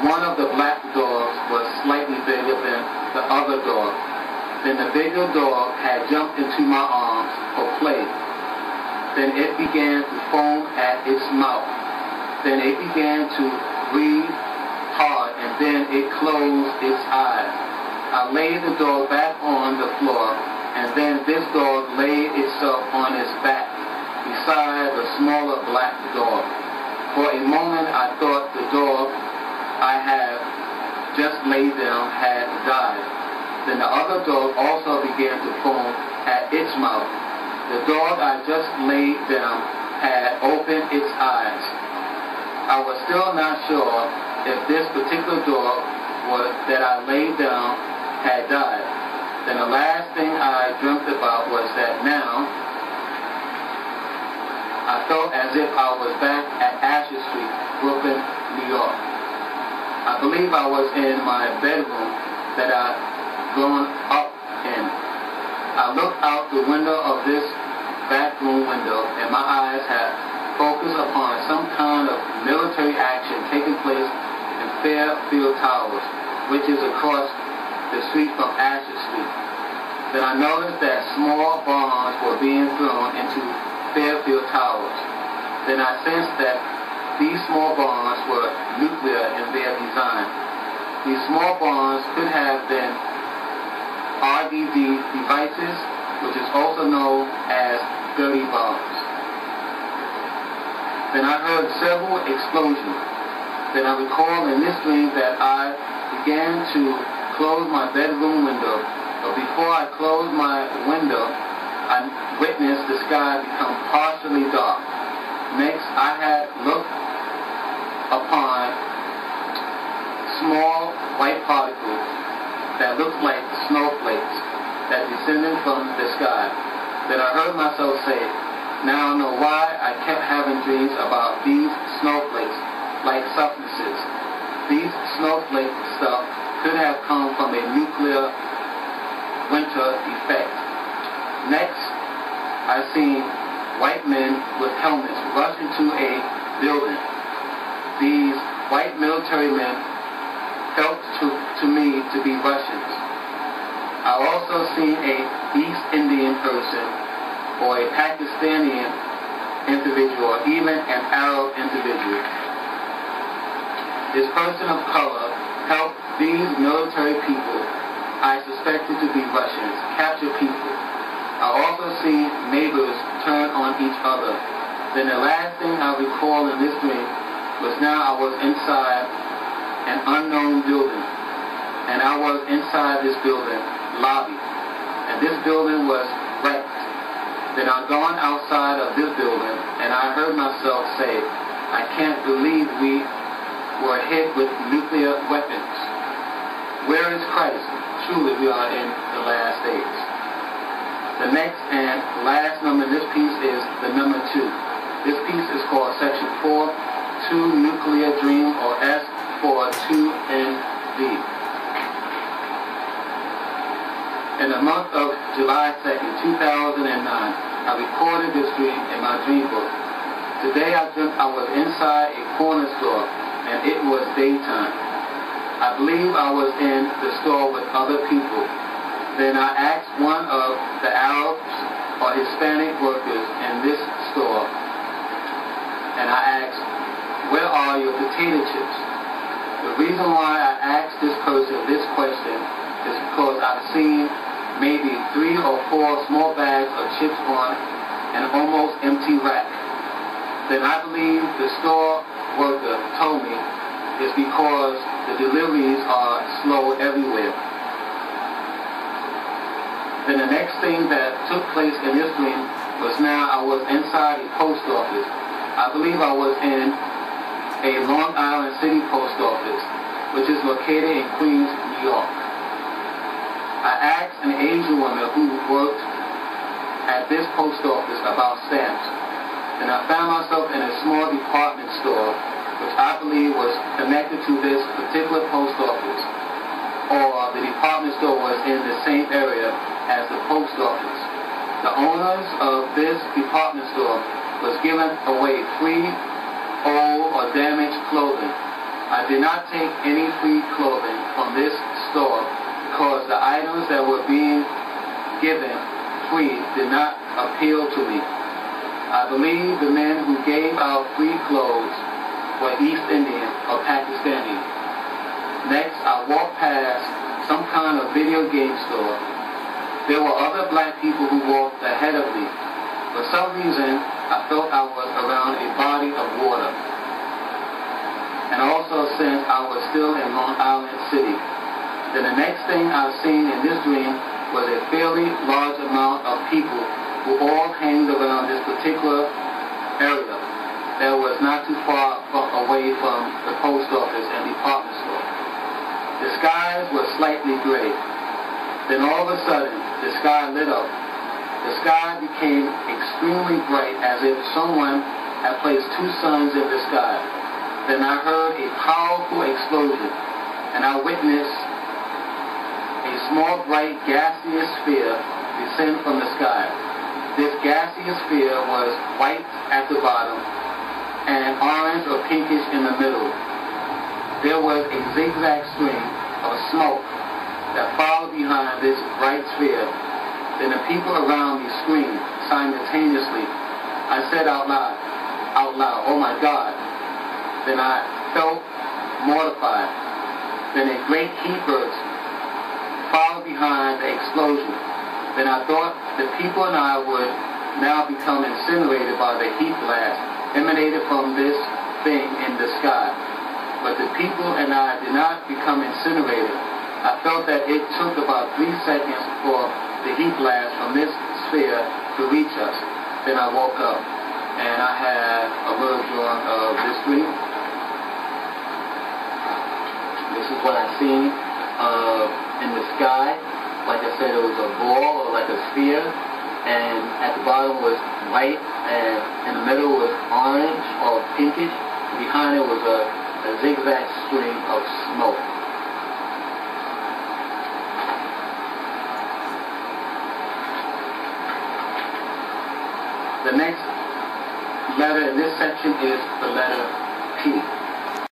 one of the black dogs was slightly bigger than the other dog. Then the bigger dog had jumped into my arms for play. Then it began to foam at its mouth. Then it began to breathe hard, and then it closed its eyes. I laid the dog back on the floor, and then this dog laid itself on its back beside the smaller black dog. For a moment I thought the dog I had just laid down had died. Then the other dog also began to foam at its mouth. The dog I just laid down had opened its eyes. I was still not sure if this particular dog that I laid down had died. Then the last thing I dreamt about was that now I felt as if I was back at Asher Street, Brooklyn, New York. I believe I was in my bedroom that I'd grown up in. I looked out the window of this back room window, and my eyes had focused upon some kind of military action taking place in Fairfield Towers, which is across the street from Asher Street. Then I noticed that small bombs were being thrown into Fairfield Towers. Then I sensed that these small bombs were nuclear in their design. These small bombs could have been RDD devices, which is also known as dirty bombs. Then I heard several explosions. Then I recall in this dream that I began to close my bedroom window. But before I closed my window, I witnessed the sky become partially dark. Next, I had looked upon small white particles that looked like snowflakes that descended from the sky. Then I heard myself say, now I know why I kept having dreams about these snowflakes like substances. These snowflake stuff could have come from a nuclear winter effect. Next, I seen white men with helmets rush into a building. These white military men felt to me to be Russians. I also seen a East Indian person, or a Pakistani individual, or even an Arab individual. This person of color helped these military people I suspected to be Russians capture people. I also see neighbors turn on each other. Then the last thing I recall in this dream was now I was inside an unknown building. And I was inside this building lobby. And this building was wrecked. Then I'd gone outside of this building and I heard myself say, I can't believe we were hit with nuclear weapons. Where is Christ? Truly we are in the last days. The next and last number in this piece is the number 2. This piece is called Section 4, 2 Nuclear Dream, or S for 2ND. In the month of July 2nd, 2009, I recorded this dream in my dream book. Today I dreamt I was inside a corner store and it was daytime. I believe I was in the store with other people. Then I asked one of the Arabs or Hispanic workers in this store, and I asked, where are your potato chips? The reason why I asked this person this question is because I've seen maybe 3 or 4 small bags of chips on an almost empty rack. Then I believe the store worker told me it's because the deliveries are slow everywhere. Then the next thing that took place in this dream was now I was inside a post office. I believe I was in a Long Island City post office, which is located in Queens, New York. I asked an Asian woman who worked at this post office about stamps, and I found myself in a small department store, which I believe was connected to this particular post office, or the department store was in the same area as the post office. The owners of this department store was giving away free old or damaged clothing. I did not take any free clothing from this store because the items that were being given free did not appeal to me. I believe the men who gave out free clothes were East Indian or Pakistani. Next, I walked past some kind of video game store. There were other black people who walked ahead of me. For some reason, I felt I was around a body of water. And also since I was still in Long Island City. Then the next thing I've seen in this dream was a fairly large amount of people who all hanged around this particular area that was not too far away from the post office and department store. The skies were slightly gray. Then all of a sudden, the sky lit up. The sky became extremely bright as if someone had placed two suns in the sky. Then I heard a powerful explosion, and I witnessed a small, bright, gaseous sphere descend from the sky. This gaseous sphere was white at the bottom and orange or pinkish in the middle. There was a zigzag stream of smoke that followed behind this bright sphere. Then the people around me screamed simultaneously. I said out loud, "Oh my God." Then I felt mortified. Then a great heat burst followed behind the explosion. Then I thought the people and I would now become incinerated by the heat blast emanated from this thing in the sky. But the people and I did not become incinerated. I felt that it took about 3 seconds for the heat blast from this sphere to reach us. Then I woke up, and I had a little drawing of this dream. This is what I seen in the sky. Like I said, it was a ball or like a sphere, and at the bottom was white, and in the middle was orange or pinkish. Behind it was a zigzag stream of smoke. The next letter in this section is the letter P.